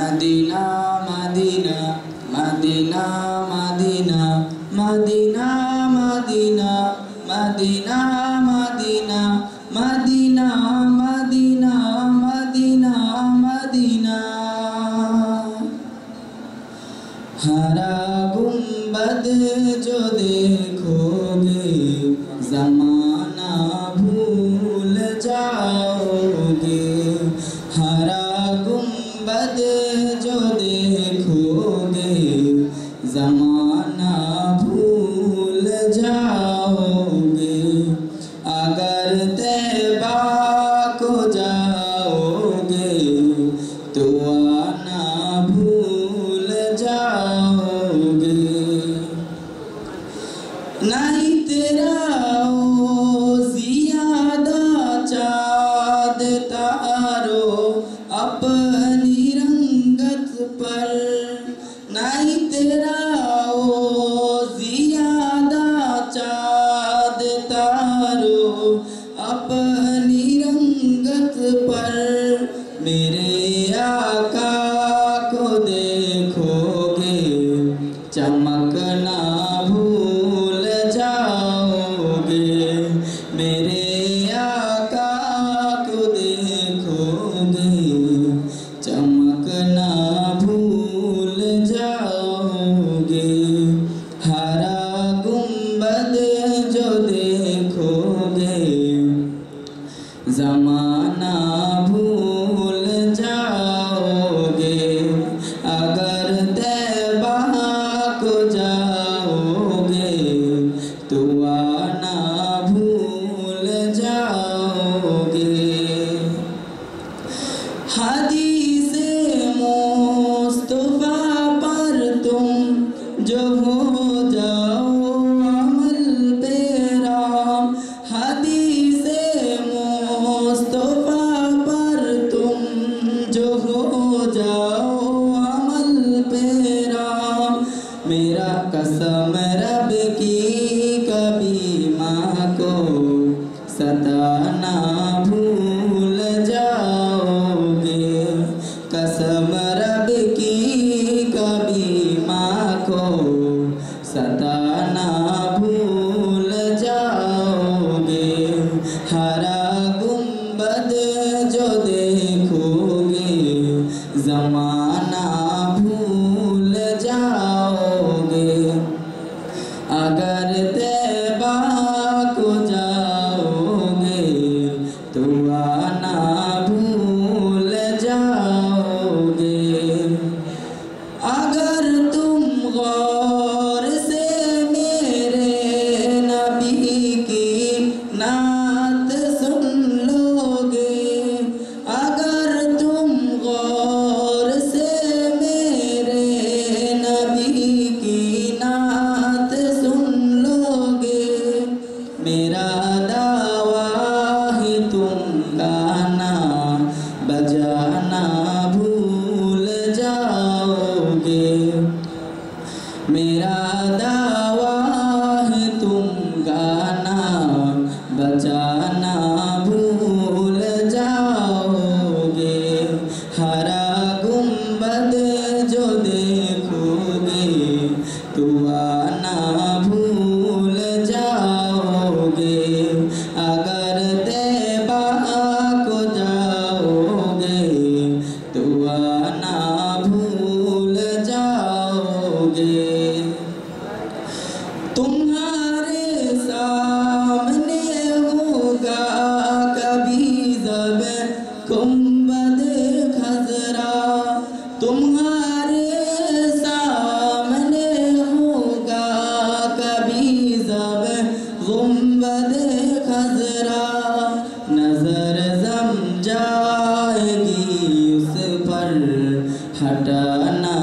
Medina Medina Medina Medina Medina Medina Medina Medina Medina Medina Medina Medina हरा गुंबद जो देखोगे ज़माना भूल जाओगे। हरा गुंबद जो देखोगे ज़माना भूल जाओगे। अगर तैबा को जाओगे तो आना भूल जाओगे। नहीं तेरा ओ ज़ियादा चाँद तारो अपनी रंगत पर। नहीं तेरा ओ ज़ियादा चाँद तारो अपनी रंगत पर। मेरे आका को देखोगे चमकना भूल जाओगे। मेरे आका को देखोगे चमकना भूल जाओगे। हरा गुंबद जो देखोगे ज़माना भूल जाओगे। अगर तैबा को जाओगे तो आना भूल जाओगे। हदीसे मुस्तफा पर तुम जो हो जाओ अमल पेरा। हदीसे मुस्तफा पर तुम जो हो जाओ अमल पेरा। मेरा कसम रब की कभी माँ को सताना भूल जाओगे। कसम रब की कभी माँ को सताना भूल जाओगे। हरा गुंबद जो देखोगे ज़माना भूल जाओगे। अगर तैबा को जाओगे तो आना भूल जाओगे। अगर तुम गौर से मेरे नबी की नात सुन लोगे। अगर तुम गौर से मेरे नबी की नात सुन लोगे। मेरा दावा ही तुम गाना बजाना भूल जाओगे। मेरा दावा है तुम गाना बजाना भूल जाओगे। हरा गुंबद जो देखोगे तो आना भूल जाओगे। अगर तैबा को जाओगे तो आना भूल जाओगे। तुम्हारे सामने होगा कभी जब गुंबद खजरा। तुम्हारे सामने होगा कभी जब गुंबद खजरा। नजर जम जाएगी उस पर हटाना